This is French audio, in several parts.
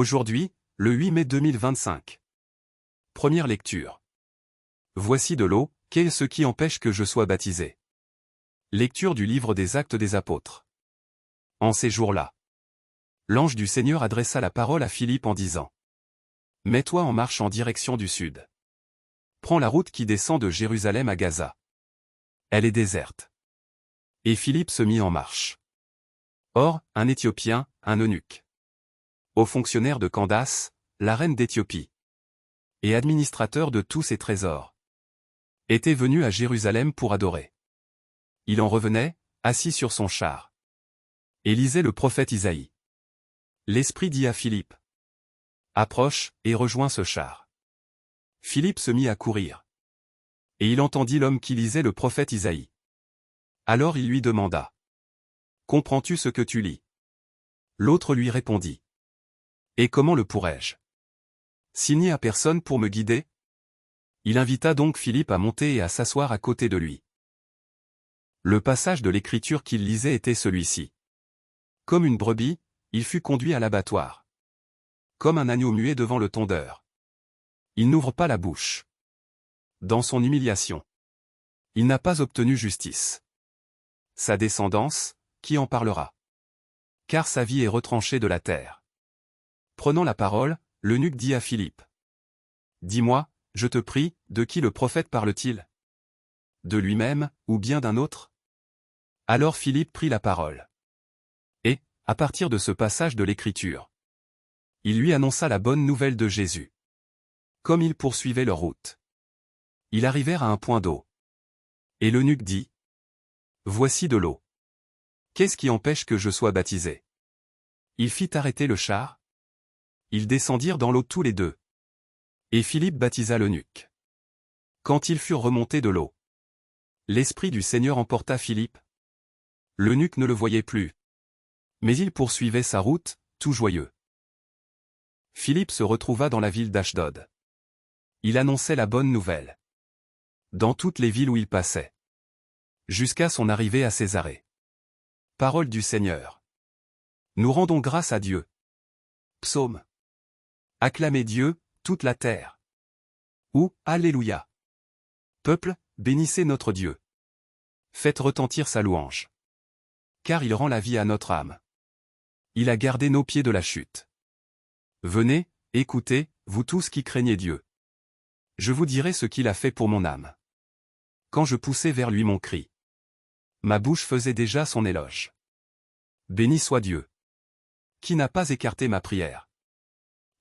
Aujourd'hui, le 8 mai 2025. Première lecture. Voici de l'eau, qu'est ce qui empêche que je sois baptisé? Lecture du livre des Actes des Apôtres. En ces jours-là, l'ange du Seigneur adressa la parole à Philippe en disant: Mets-toi en marche en direction du sud. Prends la route qui descend de Jérusalem à Gaza. Elle est déserte. Et Philippe se mit en marche. Or, un Éthiopien, un eunuque, haut fonctionnaire de Candace, la reine d'Éthiopie, et administrateur de tous ses trésors, était venu à Jérusalem pour adorer. Il en revenait, assis sur son char, et lisait le prophète Isaïe. L'Esprit dit à Philippe: Approche, et rejoins ce char. Philippe se mit à courir. Et il entendit l'homme qui lisait le prophète Isaïe. Alors il lui demanda: Comprends-tu ce que tu lis? L'autre lui répondit: Et comment le pourrais-je? S'il n'y a personne pour me guider? Il invita donc Philippe à monter et à s'asseoir à côté de lui. Le passage de l'Écriture qu'il lisait était celui-ci. Comme une brebis, il fut conduit à l'abattoir. Comme un agneau muet devant le tondeur, il n'ouvre pas la bouche. Dans son humiliation, il n'a pas obtenu justice. Sa descendance, qui en parlera? Car sa vie est retranchée de la terre. Prenant la parole, l'eunuque dit à Philippe: Dis-moi, je te prie, de qui le prophète parle-t-il? De lui-même, ou bien d'un autre? Alors Philippe prit la parole. Et, à partir de ce passage de l'Écriture, il lui annonça la bonne nouvelle de Jésus. Comme ils poursuivaient leur route, ils arrivèrent à un point d'eau. Et l'eunuque dit: Voici de l'eau. Qu'est-ce qui empêche que je sois baptisé? Il fit arrêter le char. Ils descendirent dans l'eau tous les deux. Et Philippe baptisa l'eunuque. Quand ils furent remontés de l'eau, l'Esprit du Seigneur emporta Philippe. L'eunuque ne le voyait plus. Mais il poursuivait sa route, tout joyeux. Philippe se retrouva dans la ville d'Ashdod. Il annonçait la bonne nouvelle dans toutes les villes où il passait, jusqu'à son arrivée à Césarée. Parole du Seigneur. Nous rendons grâce à Dieu. Psaume. Acclamez Dieu, toute la terre. Ou, Alléluia. Peuple, bénissez notre Dieu. Faites retentir sa louange. Car il rend la vie à notre âme. Il a gardé nos pieds de la chute. Venez, écoutez, vous tous qui craignez Dieu. Je vous dirai ce qu'il a fait pour mon âme. Quand je poussais vers lui mon cri, ma bouche faisait déjà son éloge. Béni soit Dieu, qui n'a pas écarté ma prière,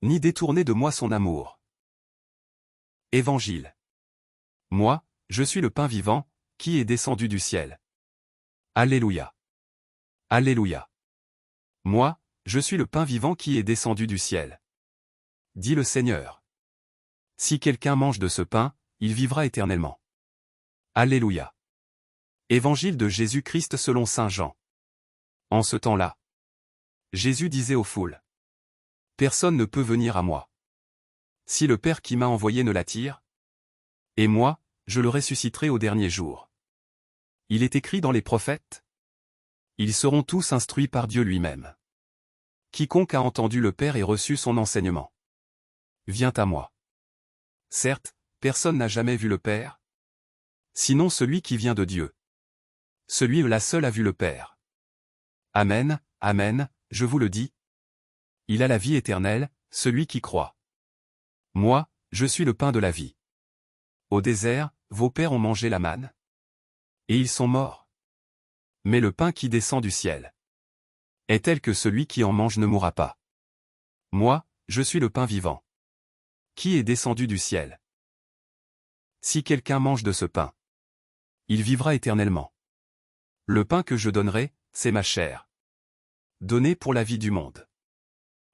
ni détourné de moi son amour. Évangile. Moi, je suis le pain vivant, qui est descendu du ciel. Alléluia. Alléluia. Moi, je suis le pain vivant qui est descendu du ciel. Dit le Seigneur. Si quelqu'un mange de ce pain, il vivra éternellement. Alléluia. Évangile de Jésus-Christ selon saint Jean. En ce temps-là, Jésus disait aux foules: Personne ne peut venir à moi, si le Père qui m'a envoyé ne l'attire. Et moi, je le ressusciterai au dernier jour. Il est écrit dans les prophètes: Ils seront tous instruits par Dieu lui-même. Quiconque a entendu le Père et reçu son enseignement vient à moi. Certes, personne n'a jamais vu le Père, sinon celui qui vient de Dieu. Celui-là seul a vu le Père. Amen, amen, je vous le dis. Il a la vie éternelle, celui qui croit. Moi, je suis le pain de la vie. Au désert, vos pères ont mangé la manne, et ils sont morts. Mais le pain qui descend du ciel est tel que celui qui en mange ne mourra pas. Moi, je suis le pain vivant, qui est descendu du ciel. Si quelqu'un mange de ce pain, il vivra éternellement. Le pain que je donnerai, c'est ma chair, donnée pour la vie du monde.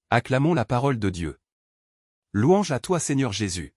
Acclamons la parole de Dieu. Louange à toi Seigneur Jésus.